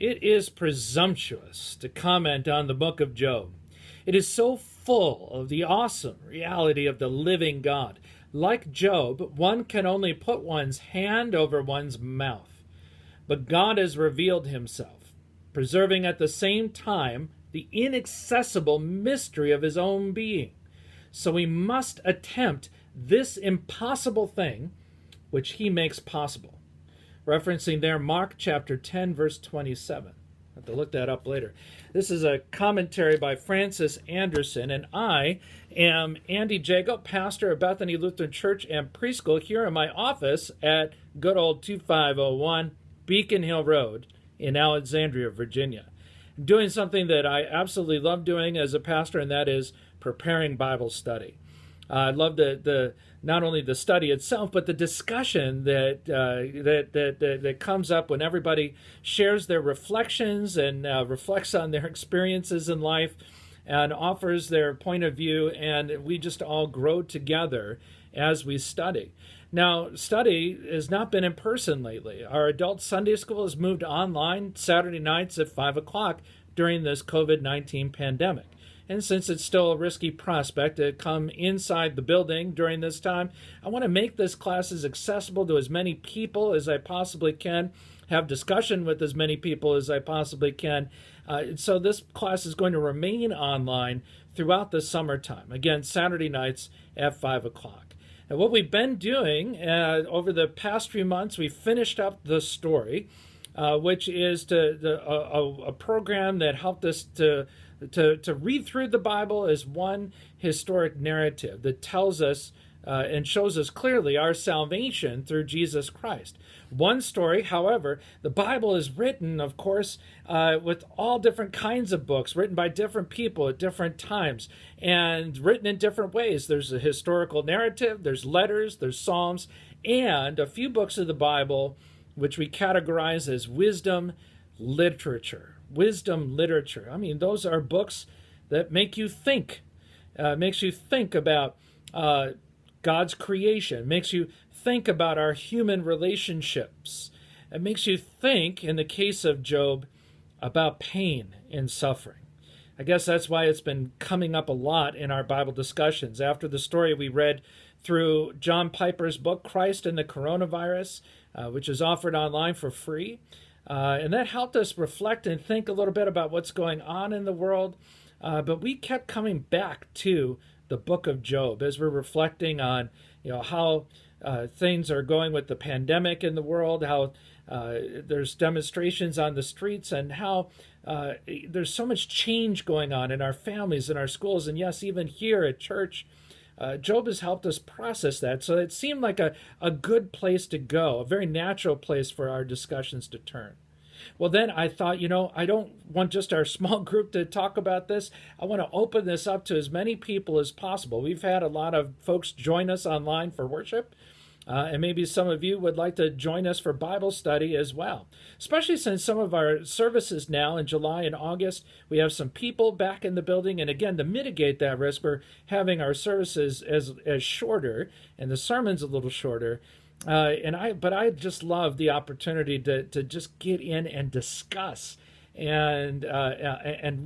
It is presumptuous to comment on the book of Job. It is so full of the awesome reality of the living God. Like Job, one can only put one's hand over one's mouth. But God has revealed himself, preserving at the same time the inaccessible mystery of his own being. So we must attempt this impossible thing which he makes possible. Referencing there Mark chapter 10, verse 27. I have to look that up later. This is a commentary by Francis Anderson, and I am Andy Jago, pastor of Bethany Lutheran Church and Preschool here in my office at good old 2501 Beacon Hill Road in Alexandria, Virginia. I'm doing something that I absolutely love doing as a pastor, and that is preparing Bible study. I love the not only the study itself, but the discussion that comes up when everybody shares their reflections and reflects on their experiences in life and offers their point of view, and we just all grow together as we study. Now, study has not been in person lately. Our adult Sunday school has moved online Saturday nights at 5 o'clock during this COVID-19 pandemic. And since it's still a risky prospect to come inside the building during this time, I want to make this class as accessible to as many people as I possibly can, have discussion with as many people as I possibly can. So this class is going to remain online throughout the summertime. Again, Saturday nights at 5 o'clock. And what we've been doing over the past few months, we finished up the story, which is a program that helped us to read through the Bible as one historic narrative that tells us and shows us clearly our salvation through Jesus Christ. One story, however, the Bible is written, of course, with all different kinds of books, written by different people at different times, and written in different ways. There's a historical narrative, there's letters, there's Psalms, and a few books of the Bible which we categorize as wisdom literature. Wisdom literature. I mean, those are books that make you think. Makes you think about God's creation. Makes you think about our human relationships. It makes you think, in the case of Job, about pain and suffering. I guess that's why it's been coming up a lot in our Bible discussions. After the story we read through John Piper's book, Christ and the Coronavirus, which is offered online for free. And that helped us reflect and think a little bit about what's going on in the world. But we kept coming back to the book of Job as we're reflecting on, how things are going with the pandemic in the world, how there's demonstrations on the streets, and how there's so much change going on in our families, in our schools, and yes, even here at church. Job has helped us process that, so it seemed like a good place to go, a very natural place for our discussions to turn. Well, then I thought, I don't want just our small group to talk about this. I want to open this up to as many people as possible. We've had a lot of folks join us online for worship, and maybe some of you would like to join us for Bible study as well, especially since some of our services now in July and August, we have some people back in the building. And again, to mitigate that risk, we're having our services as shorter and the sermons a little shorter. But I just love the opportunity to just get in and discuss and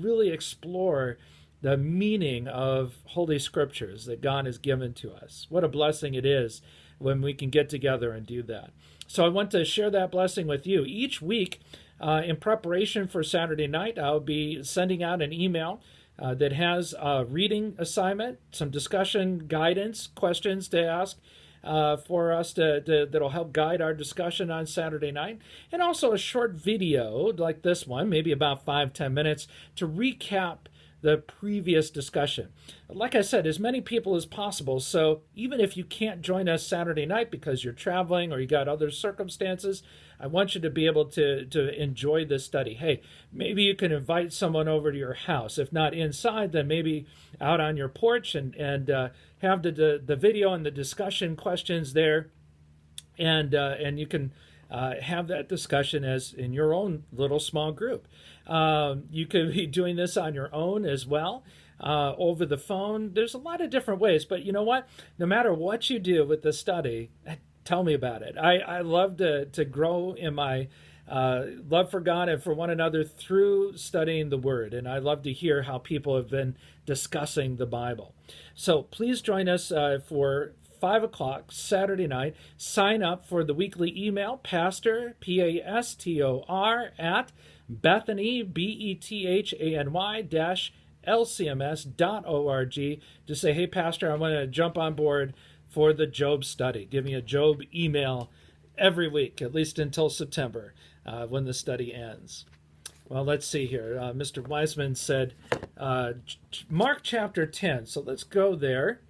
really explore the meaning of Holy Scriptures that God has given to us. What a blessing it is when we can get together and do that. So I want to share that blessing with you. Each week, in preparation for Saturday night, I'll be sending out an email that has a reading assignment, some discussion guidance, questions to ask for us that'll help guide our discussion on Saturday night, and also a short video like this one, maybe about 5-10 minutes, to recap the previous discussion. Like I said, as many people as possible, so even if you can't join us Saturday night because you're traveling or you got other circumstances, I want you to be able to enjoy this study. Hey, maybe you can invite someone over to your house. If not inside, then maybe out on your porch and have the video and the discussion questions there, and you can have that discussion as in your own little small group. You could be doing this on your own as well, over the phone. There's a lot of different ways, but you know what? No matter what you do with the study, tell me about it. I love to grow in my love for God and for one another through studying the Word. And I love to hear how people have been discussing the Bible. So please join us for 5 o'clock Saturday night. Sign up for the weekly email, Pastor, Pastor, at Bethany, Bethany LCMS.org to say, hey, Pastor, I want to jump on board for the Job study. Give me a Job email every week, at least until September, when the study ends. Well, let's see here. Mr. Wiseman said Mark chapter 10. So let's go there.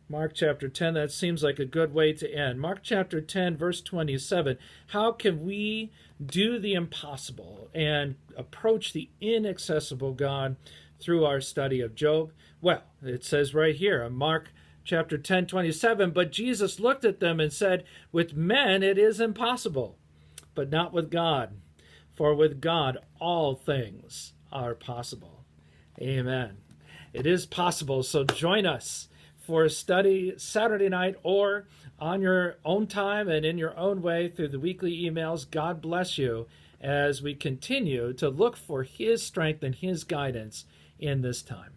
Mark chapter 10, that seems like a good way to end. Mark chapter 10, verse 27. How can we do the impossible and approach the inaccessible God through our study of Job? Well, it says right here in Mark chapter 10, 27, but Jesus looked at them and said, with men it is impossible, but not with God. For with God all things are possible. Amen. It is possible, so join us for a study Saturday night or on your own time and in your own way through the weekly emails. God bless you as we continue to look for His strength and His guidance in this time.